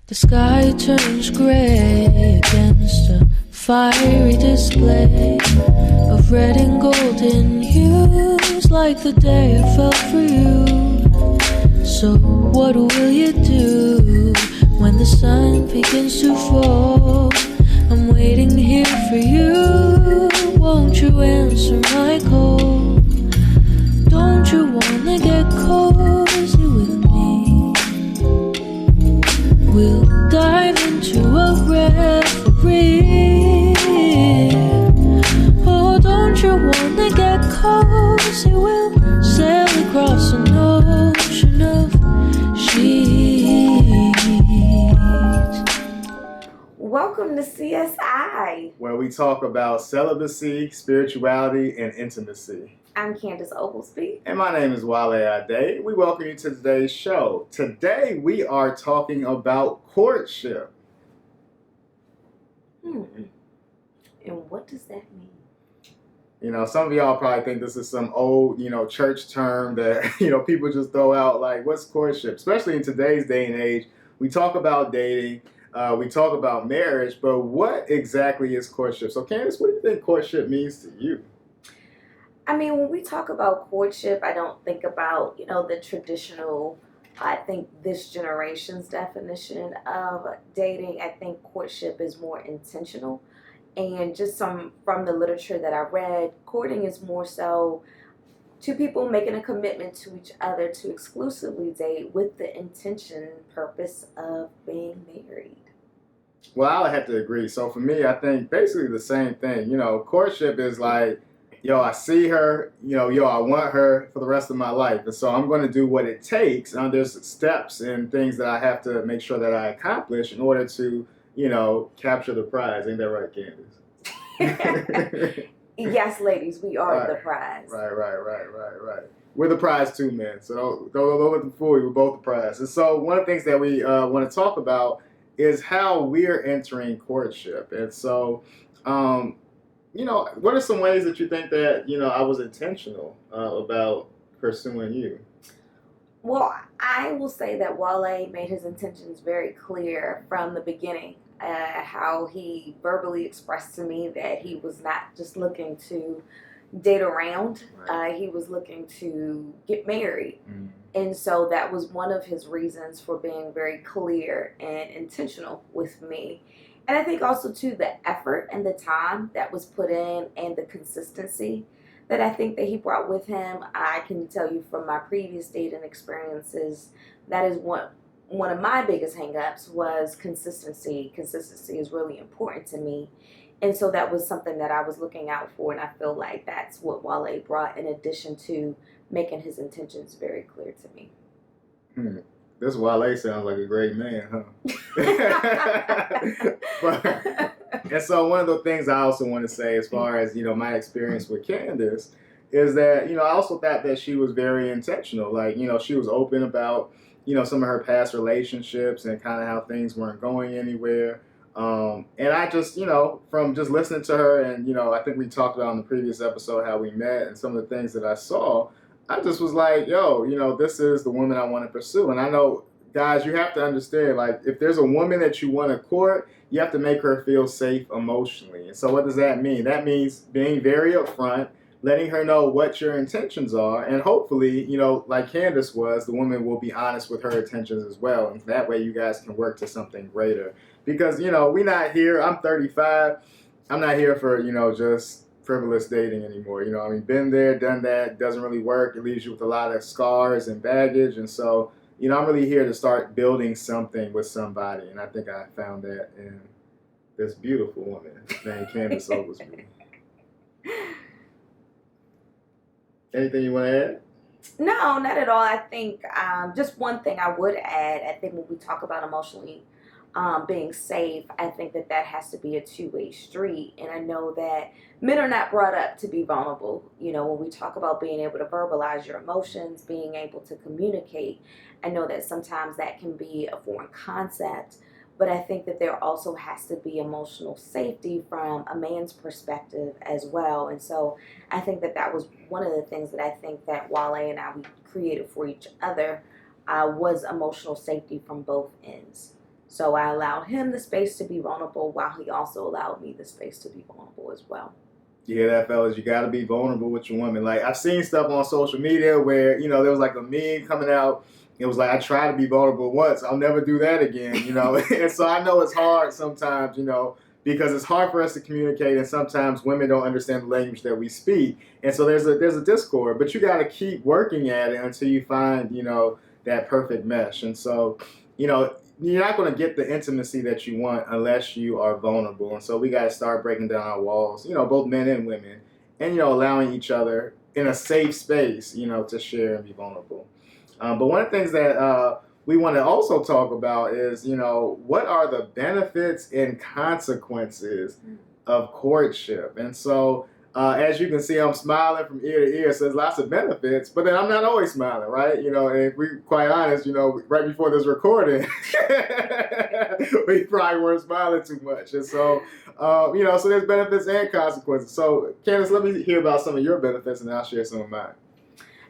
The sky turns gray against a fiery display of red and golden hues, like the day I fell for you. So what will you do when the sun begins to fall? I'm waiting here for you. Won't you answer my call? Don't you wanna get cozy with me? We'll dive into a reverie. Oh, don't you wanna get cozy? We'll sail across an ocean of sheets. Welcome to CSI, where we talk about celibacy, spirituality, and intimacy. I'm Candace Oglesby. And my name is Wale. We welcome you to today's show. Today we are talking about courtship. And what does that mean? You know, some of y'all probably think this is some old, church term that, people just throw out like, what's courtship? Especially in today's day and age, we talk about dating, we talk about marriage, but what exactly is courtship? So Candace, what do you think courtship means to you? I mean, when we talk about courtship, I don't think about, the traditional, I think this generation's definition of dating. I think courtship is more intentional. And just from the literature that I read, courting is more so two people making a commitment to each other to exclusively date with the purpose of being married. Well, I would have to agree. So for me, I think basically the same thing. Courtship is like, I see her, I want her for the rest of my life. And so I'm going to do what it takes. And there's steps and things that I have to make sure that I accomplish in order to, capture the prize. Ain't that right, Candace? Yes, ladies, we are right. The prize. Right. We're the prize too, man. So don't let them fool you. We're both the prize. And so one of the things that we want to talk about is how we're entering courtship. And so, what are some ways that you think that, I was intentional about pursuing you? Well, I will say that Wale made his intentions very clear from the beginning. How he verbally expressed to me that he was not just looking to date around. Right. He was looking to get married. Mm. And so that was one of his reasons for being very clear and intentional with me. And I think also, too, the effort and the time that was put in and the consistency that I think that he brought with him. I can tell you from my previous dating experiences, that is one of my biggest hang-ups was consistency. Consistency is really important to me. And so that was something that I was looking out for, and I feel like that's what Wale brought in addition to making his intentions very clear to me. This Wale sounds like a great man, huh? And so one of the things I also want to say as far as, my experience with Candace is that, I also thought that she was very intentional. Like, she was open about, some of her past relationships and kind of how things weren't going anywhere. And I just, from just listening to her and, I think we talked about in the previous episode how we met and some of the things that I saw, I just was like, this is the woman I want to pursue. And I know, guys, you have to understand, like, if there's a woman that you want to court, you have to make her feel safe emotionally. And so what does that mean? That means being very upfront, letting her know what your intentions are, and hopefully, like Candace was, the woman will be honest with her intentions as well. And that way you guys can work to something greater. Because, we're not here, I'm 35, I'm not here for, just frivolous dating anymore. Been there, done that, doesn't really work. It leaves you with a lot of scars and baggage. And so, I'm really here to start building something with somebody. And I think I found that in this beautiful woman named Candace Oglesby. Anything you want to add? No, not at all. I think just one thing I would add, I think when we talk about emotionally being safe, I think that has to be a two-way street. And I know that men are not brought up to be vulnerable. When we talk about being able to verbalize your emotions, being able to communicate, I know that sometimes that can be a foreign concept. But I think that there also has to be emotional safety from a man's perspective as well. And so I think that was one of the things that I think that Wale and I, we created for each other was emotional safety from both ends. So I allowed him the space to be vulnerable while he also allowed me the space to be vulnerable as well. You hear that, fellas? You got to be vulnerable with your woman. Like, I've seen stuff on social media where, there was like a meme coming out. It was like, I tried to be vulnerable once. I'll never do that again. And so I know it's hard sometimes, because it's hard for us to communicate, and sometimes women don't understand the language that we speak. And so there's a discord, but you got to keep working at it until you find, that perfect mesh. And so, you're not going to get the intimacy that you want unless you are vulnerable. And so we got to start breaking down our walls, both men and women, and, allowing each other in a safe space, to share and be vulnerable. But one of the things that we want to also talk about is, what are the benefits and consequences of courtship? And so, as you can see, I'm smiling from ear to ear, so there's lots of benefits, but then I'm not always smiling, right? And if we're quite honest, right before this recording, we probably weren't smiling too much. And so, so there's benefits and consequences. So, Candace, let me hear about some of your benefits, and I'll share some of mine.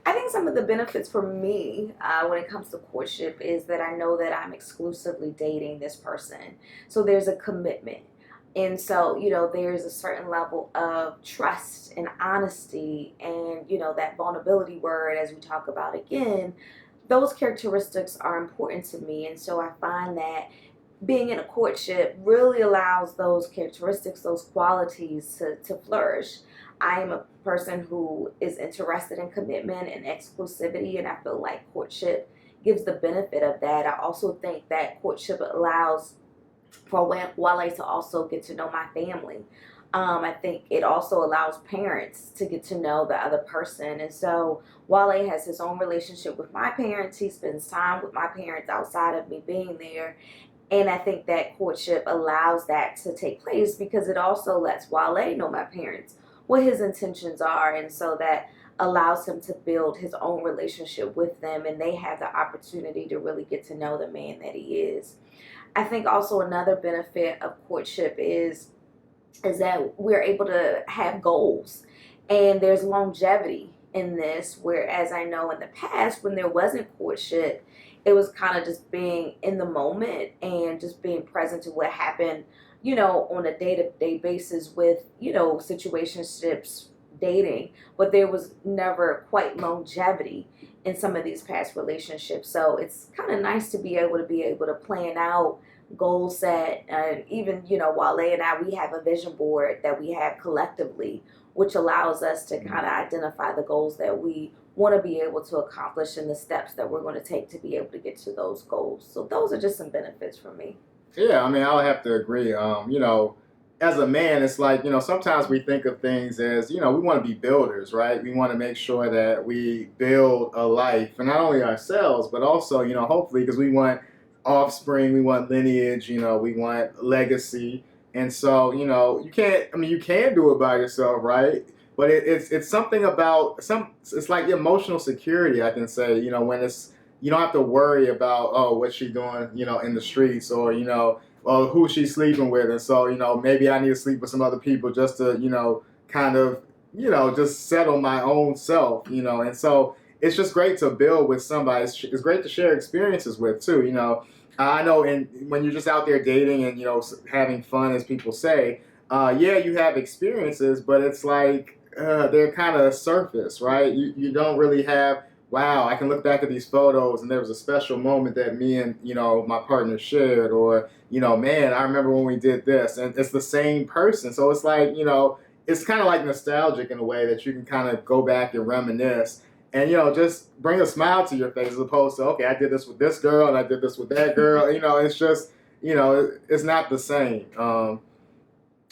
I think some of the benefits for me when it comes to courtship is that I know that I'm exclusively dating this person. So there's a commitment. And so, there's a certain level of trust and honesty and, that vulnerability word, as we talk about again, those characteristics are important to me. And so I find that being in a courtship really allows those characteristics, those qualities to flourish. I am a person who is interested in commitment and exclusivity, and I feel like courtship gives the benefit of that. I also think that courtship allows for Wale to also get to know my family. I think it also allows parents to get to know the other person. And so Wale has his own relationship with my parents. He spends time with my parents outside of me being there. And I think that courtship allows that to take place because it also lets Wale know my parents, what his intentions are. And so that allows him to build his own relationship with them. And they have the opportunity to really get to know the man that he is. I think also another benefit of courtship is that we're able to have goals, and there's longevity in this, whereas I know in the past when there wasn't courtship, it was kind of just being in the moment and just being present to what happened, on a day-to-day basis with, situationships, dating, but there was never quite longevity in some of these past relationships. So it's kind of nice to be able to plan out, goal set, and even, Wale and I, we have a vision board that we have collectively, which allows us to kind of identify the goals that we want to be able to accomplish and the steps that we're going to take to be able to get to those goals. So those are just some benefits for me. Yeah, I mean, I'll have to agree. As a man, it's like, sometimes we think of things as, we want to be builders, right? We want to make sure that we build a life for not only ourselves, but also, hopefully, because we want offspring, we want lineage, we want legacy. And so, you can do it by yourself, right? But it's something about it's like emotional security, I can say, when it's, you don't have to worry about, what's she doing, in the streets, or, who she's sleeping with. And so, maybe I need to sleep with some other people just to, kind of, just settle my own self, and so it's just great to build with somebody. It's great to share experiences with too, I know, and when you're just out there dating and, having fun, as people say, you have experiences, but it's like, they're kind of surface, right? You don't really have, wow, I can look back at these photos and there was a special moment that me and, my partner shared, or, man, I remember when we did this, and it's the same person. So it's like, it's kind of like nostalgic in a way that you can kind of go back and reminisce and, just bring a smile to your face, as opposed to, okay, I did this with this girl and I did this with that girl. It's just, it's not the same.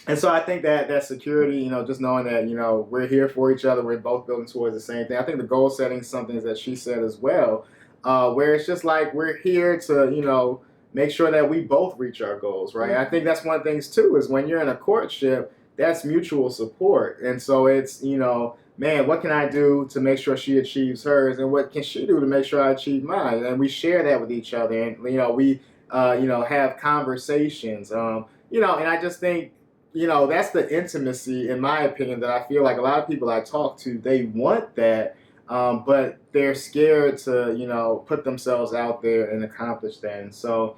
And so I think that security, just knowing that, we're here for each other, we're both building towards the same thing. I think the goal setting is something that she said as well, where it's just like we're here to, make sure that we both reach our goals, right? I think that's one of the things too, is when you're in a courtship, that's mutual support. And so it's, man, what can I do to make sure she achieves hers, and what can she do to make sure I achieve mine? And we share that with each other, and, we, have conversations, and I just think, that's the intimacy, in my opinion, that I feel like a lot of people I talk to, they want that, but they're scared to, put themselves out there and accomplish that. And so,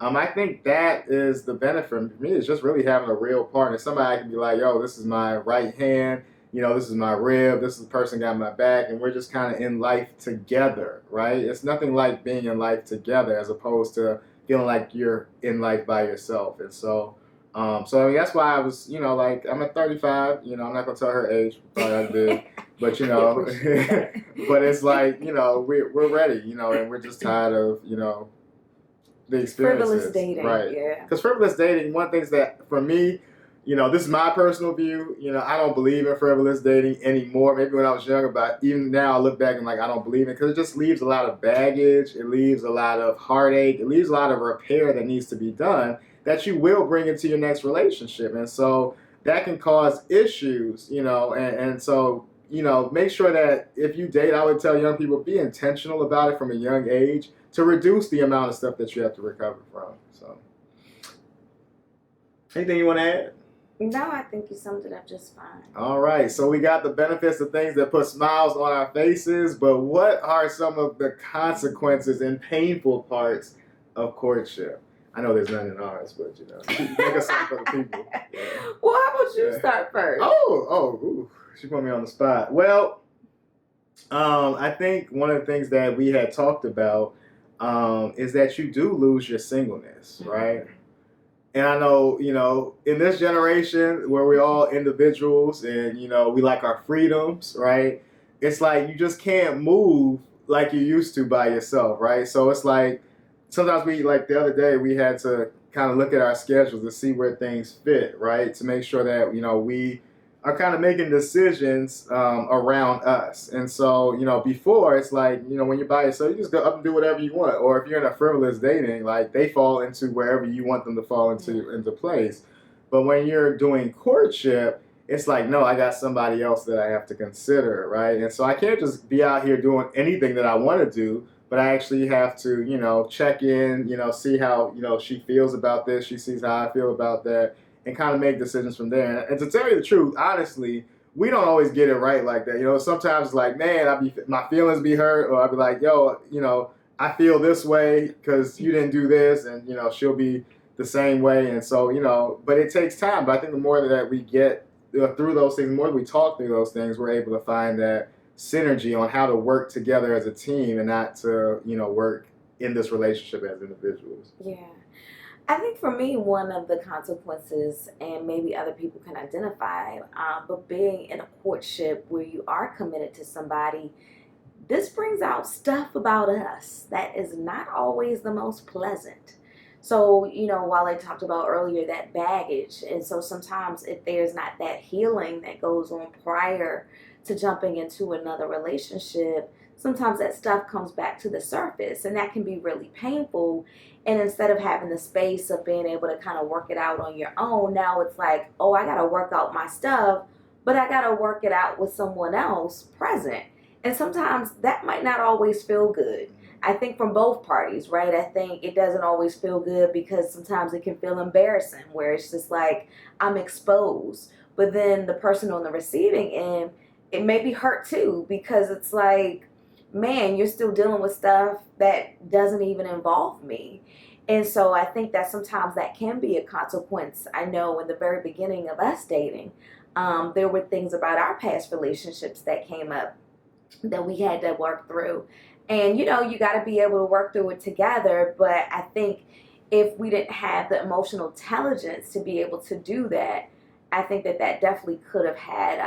I think that is the benefit for me, is just really having a real partner. Somebody I can be like, yo, this is my right hand, this is my rib, this is the person got my back, and we're just kind of in life together, right? It's nothing like being in life together as opposed to feeling like you're in life by yourself. And so I mean, that's why I was, like, I'm at 35, I'm not gonna tell her age, probably I did, but but it's like, we're ready, and we're just tired of, the experiences. Frivolous dating, right? yeah. Because frivolous dating, one thing's that for me, this is my personal view. I don't believe in frivolous dating anymore. Maybe when I was younger, but even now I look back and like I don't believe in it because it just leaves a lot of baggage. It leaves a lot of heartache. It leaves a lot of repair that needs to be done that you will bring into your next relationship, and so that can cause issues. And so make sure that if you date, I would tell young people, be intentional about it from a young age to reduce the amount of stuff that you have to recover from. So, anything you want to add? No, I think you summed it up just fine. All right, so we got the benefits of things that put smiles on our faces, but what are some of the consequences and painful parts of courtship? I know there's none in ours, but make us something for the people. Yeah. Well, how about you start first? Ooh, she put me on the spot. Well, I think one of the things that we had talked about is that you do lose your singleness, right? And I know, in this generation where we're all individuals and, we like our freedoms, right? It's like you just can't move like you used to by yourself, right? So it's like sometimes like the other day, we had to kind of look at our schedules to see where things fit, right? To make sure that, we are kind of making decisions around us. And so, before it's like, when you're by yourself, you just go up and do whatever you want. Or if you're in a frivolous dating, like they fall into wherever you want them to fall into place. But when you're doing courtship, it's like, no, I got somebody else that I have to consider, right? And so I can't just be out here doing anything that I want to do, but I actually have to, check in, see how, she feels about this. She sees how I feel about that. And kind of make decisions from there. And to tell you the truth, honestly, we don't always get it right like that. Sometimes it's like, man, my feelings be hurt, or I'll be like, yo, I feel this way because you didn't do this, and she'll be the same way. And so, but it takes time. But I think the more that we get through those things, the more we talk through those things, we're able to find that synergy on how to work together as a team and not to, work in this relationship as individuals. Yeah. I think for me, one of the consequences, and maybe other people can identify, but being in a courtship where you are committed to somebody, this brings out stuff about us that is not always the most pleasant. So, while I talked about earlier that baggage, and so sometimes if there's not that healing that goes on prior to jumping into another relationship, sometimes that stuff comes back to the surface, and that can be really painful. And instead of having the space of being able to kind of work it out on your own, now it's like, oh, I got to work out my stuff, but I got to work it out with someone else present. And sometimes that might not always feel good. I think from both parties, right? I think it doesn't always feel good because sometimes it can feel embarrassing, where it's just like, I'm exposed. But then the person on the receiving end, it may be hurt too, because it's like, man, you're still dealing with stuff that doesn't even involve me. And so I think that sometimes that can be a consequence. I know in the very beginning of us dating, there were things about our past relationships that came up that we had to work through. And, you got to be able to work through it together. But I think if we didn't have the emotional intelligence to be able to do that, I think that definitely could have had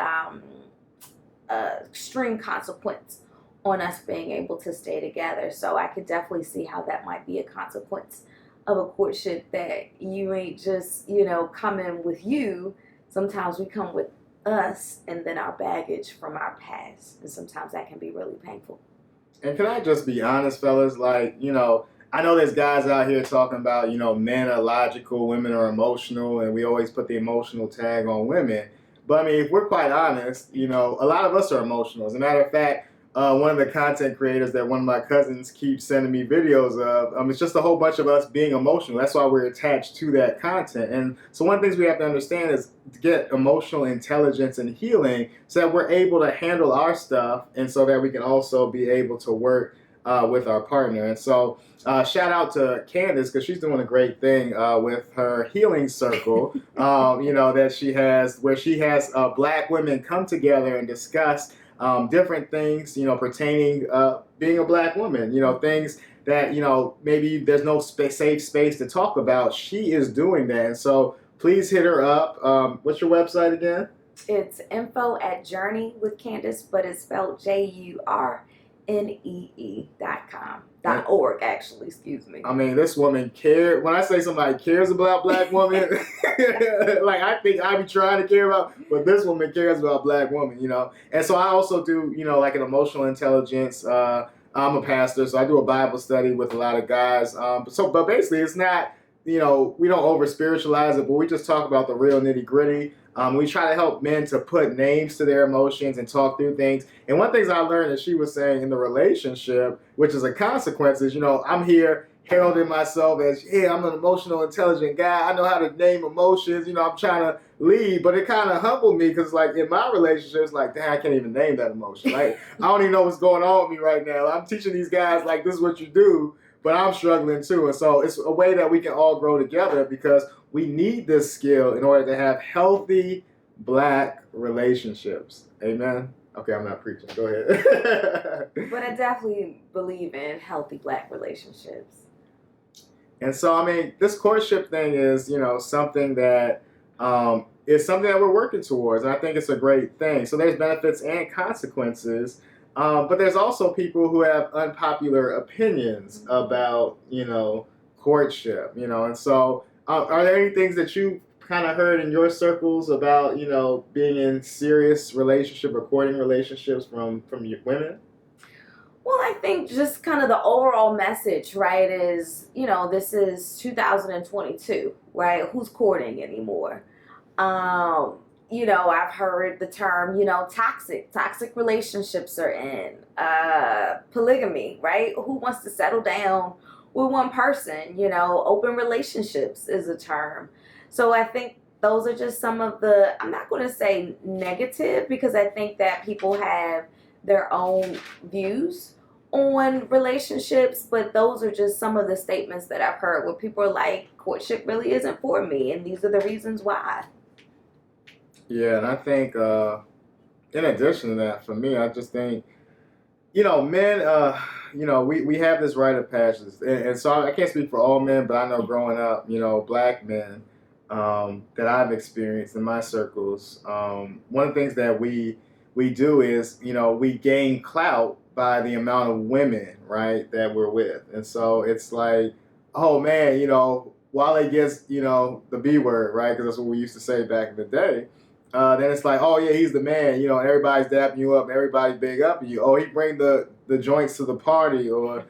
extreme consequence on us being able to stay together. So I could definitely see how that might be a consequence of a courtship, that you ain't just, come in with you. Sometimes we come with us and then our baggage from our past. And sometimes that can be really painful. And can I just be honest, fellas? Like, I know there's guys out here talking about, men are logical, women are emotional, and we always put the emotional tag on women. But I mean, if we're quite honest, a lot of us are emotional. As a matter of fact, one of the content creators that one of my cousins keeps sending me videos of, it's just a whole bunch of us being emotional. That's why we're attached to that content. And so one of the things we have to understand is to get emotional intelligence and healing so that we're able to handle our stuff, and so that we can also be able to work with our partner. And so shout out to Candace, because she's doing a great thing with her healing circle, that she has, where she has Black women come together and discuss different things, pertaining being a Black woman, things that, maybe there's no safe space to talk about. She is doing that. And so please hit her up. What's your website again? It's info@journey with Candace, but it's spelled JURNEE.com. .org, actually, excuse me. I mean, this woman cares. When I say somebody cares about Black women, like, I think I be trying to care about, but this woman cares about Black women, And so I also do, like an emotional intelligence. I'm a pastor, so I do a Bible study with a lot of guys. But basically, it's not, we don't over spiritualize it, but we just talk about the real nitty gritty. We try to help men to put names to their emotions and talk through things. And one thing I learned that she was saying in the relationship, which is a consequence, is, I'm here heralding myself as, I'm an emotional intelligent guy. I know how to name emotions. I'm trying to lead, but it kind of humbled me because, like, in my relationship, it's like, damn, I can't even name that emotion. Like, I don't even know what's going on with me right now. I'm teaching these guys, like, this is what you do, but I'm struggling too. And so it's a way that we can all grow together, because we need this skill in order to have healthy Black relationships. Amen? Okay, I'm not preaching. Go ahead. But I definitely believe in healthy Black relationships. And so, I mean, this courtship thing is, something that is something that we're working towards. And I think it's a great thing. So there's benefits and consequences. But there's also people who have unpopular opinions about, courtship, And so are there any things that you kind of heard in your circles about, being in serious relationship or courting relationships from your women? Well, I think just kind of the overall message, right, is, this is 2022, right? Who's courting anymore? I've heard the term, toxic relationships are in, polygamy, right? Who wants to settle down with one person? Open relationships is a term. So I think those are just some of the, I'm not going to say negative, because I think that people have their own views on relationships, but those are just some of the statements that I've heard where people are like, courtship really isn't for me, and these are the reasons why. Yeah, and I think in addition to that, for me, I just think, men, we have this rite of passage. And so I can't speak for all men, but I know growing up, Black men that I've experienced in my circles, one of the things that we do is, we gain clout by the amount of women, right, that we're with. And so it's like, oh, man, Wale gets, the B word, right, because that's what we used to say back in the day. Then it's like, oh, yeah, he's the man. Everybody's dapping you up. Everybody's big up you. Oh, he bring the joints to the party, or,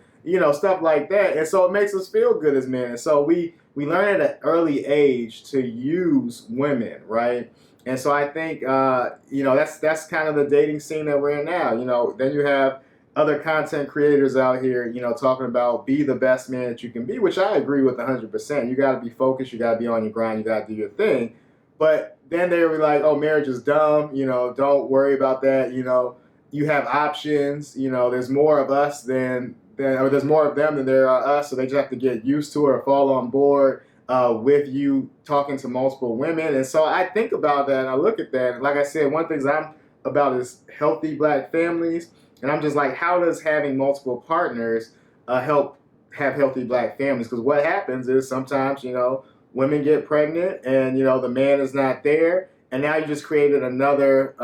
stuff like that. And so it makes us feel good as men. And so we learn at an early age to use women, right? And so I think, that's kind of the dating scene that we're in now. Then you have other content creators out here, talking about be the best man that you can be, which I agree with 100%. You got to be focused. You got to be on your grind. You got to do your thing. But then they were like, oh, marriage is dumb. Don't worry about that. You have options. There's more of us or there's more of them than there are us. So they just have to get used to it or fall on board with you talking to multiple women. And so I think about that and I look at that. And like I said, one of the things I'm about is healthy Black families. And I'm just like, how does having multiple partners help have healthy Black families? Because what happens is sometimes, women get pregnant and, the man is not there. And now you just created another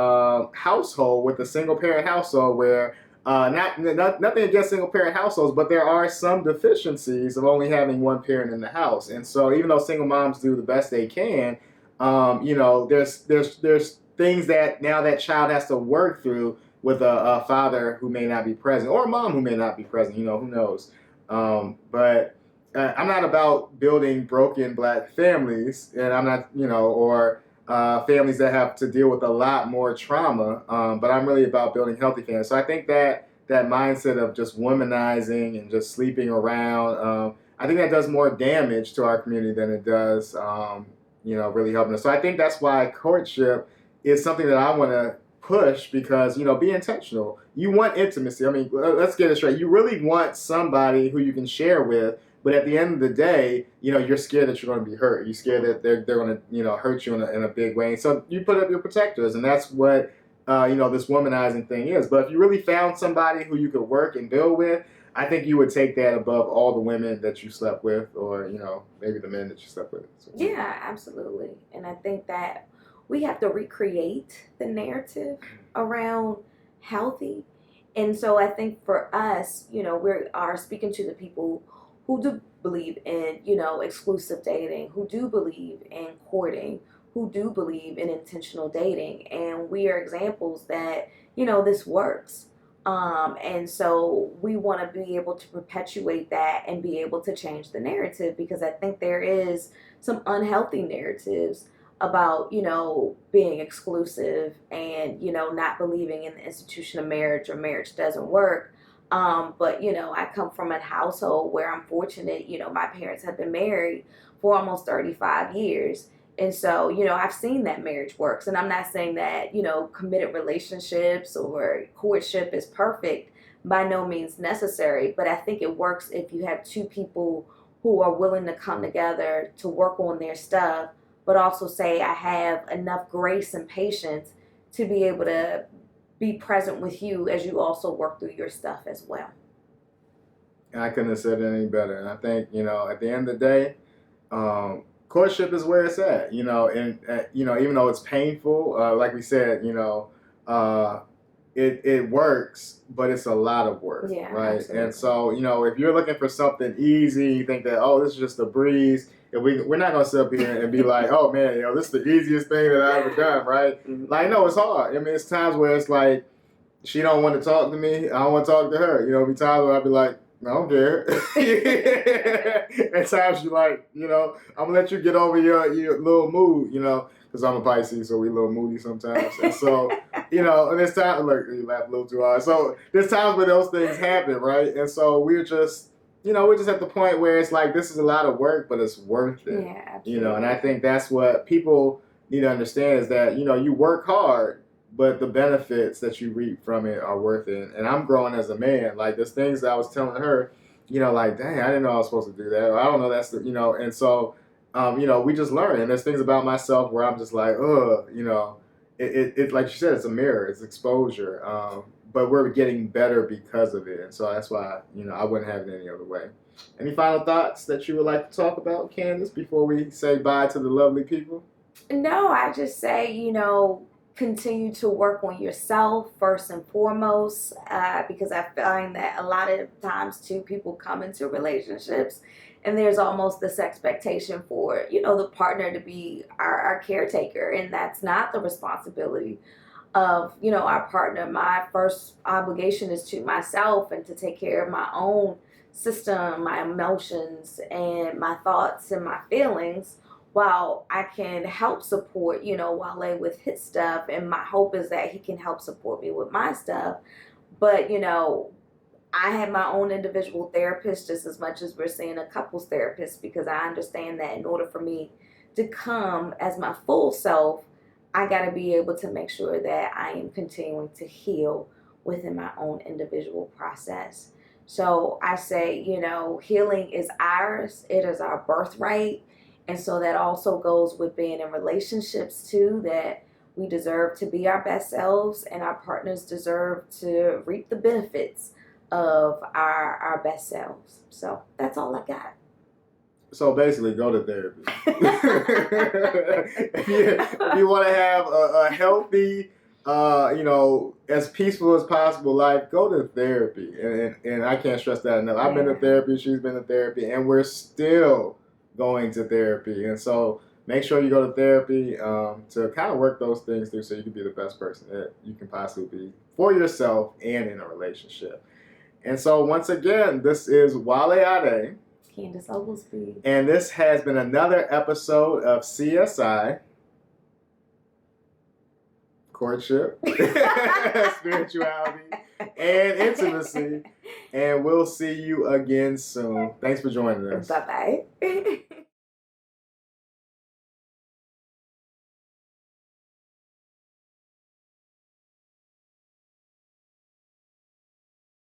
household with a single parent household where nothing against single parent households, but there are some deficiencies of only having one parent in the house. And so even though single moms do the best they can, there's things that now that child has to work through with a father who may not be present or a mom who may not be present, who knows. But I'm not about building broken Black families, and I'm not, or families that have to deal with a lot more trauma, but I'm really about building healthy families. So I think that mindset of just womanizing and just sleeping around, I think that does more damage to our community than it does, really helping us. So I think that's why courtship is something that I want to push because, be intentional. You want intimacy. I mean, let's get it straight. You really want somebody who you can share with, but at the end of the day, you're scared that you're going to be hurt. You're scared that they're going to, hurt you in a big way. So you put up your protectors, and that's what, this womanizing thing is. But if you really found somebody who you could work and build with, I think you would take that above all the women that you slept with, or, maybe the men that you slept with. So, yeah, absolutely. And I think that we have to recreate the narrative around healthy. And so I think for us, we are speaking to the people who do believe in, exclusive dating, who do believe in courting, who do believe in intentional dating. And we are examples that, this works. And so we want to be able to perpetuate that and be able to change the narrative, because I think there is some unhealthy narratives about, being exclusive and, not believing in the institution of marriage, or marriage doesn't work. But, I come from a household where I'm fortunate, my parents have been married for almost 35 years. And so, I've seen that marriage works. And I'm not saying that, committed relationships or courtship is perfect, by no means necessary. But I think it works if you have two people who are willing to come together to work on their stuff, but also say, I have enough grace and patience to be able to be present with you as you also work through your stuff as well. And I couldn't have said it any better. And I think, at the end of the day, courtship is where it's at, and, even though it's painful, like we said, it works, but it's a lot of work, Yeah, right? absolutely. And so, if you're looking for something easy, you think that, oh, this is just a breeze, and we're not going to sit up here and be like, oh, man, this is the easiest thing that I've ever done, right? Like, no, it's hard. I mean, it's times where it's like, she don't want to talk to me, I don't want to talk to her. There'll be times where I'll be like, I don't care. At times you're like, I'm going to let you get over your little mood, because I'm a Pisces, so we a little moody sometimes. And so, and there's times, look, you laugh a little too hard. So there's times where those things happen, right? And so we're just at the point where it's like, this is a lot of work, but it's worth it. Yeah, absolutely. And I think that's what people need to understand, is that, you work hard, but the benefits that you reap from it are worth it. And I'm growing as a man. Like, there's things that I was telling her, like, dang, I didn't know I was supposed to do that. Or I don't know, that's the, and so, we just learn. And there's things about myself where I'm just like, it like you said, it's a mirror, it's exposure. But we're getting better because of it. And so that's why, I wouldn't have it any other way. Any final thoughts that you would like to talk about, Candace, before we say bye to the lovely people? No, I just say, continue to work on yourself first and foremost, because I find that a lot of times too, people come into relationships and there's almost this expectation for, the partner to be our caretaker, and that's not the responsibility of, our partner. My first obligation is to myself, and to take care of my own system, my emotions, and my thoughts and my feelings, while I can help support, Wale with his stuff. And my hope is that he can help support me with my stuff. But, I have my own individual therapist just as much as we're seeing a couples therapist, because I understand that in order for me to come as my full self, I got to be able to make sure that I am continuing to heal within my own individual process. So I say, healing is ours. It is our birthright. And so that also goes with being in relationships too, that we deserve to be our best selves, and our partners deserve to reap the benefits of our best selves. So that's all I got. So basically, go to therapy. If you want to have a healthy, as peaceful as possible life, go to therapy. And I can't stress that enough. I've been to therapy, she's been to therapy, and we're still going to therapy. And so make sure you go to therapy to kind of work those things through, so you can be the best person that you can possibly be for yourself and in a relationship. And so once again, this is Wale, Candace Oglesby. and this has been another episode of CSI Courtship, Spirituality, and Intimacy. And we'll see you again soon. Thanks for joining us. Bye-bye.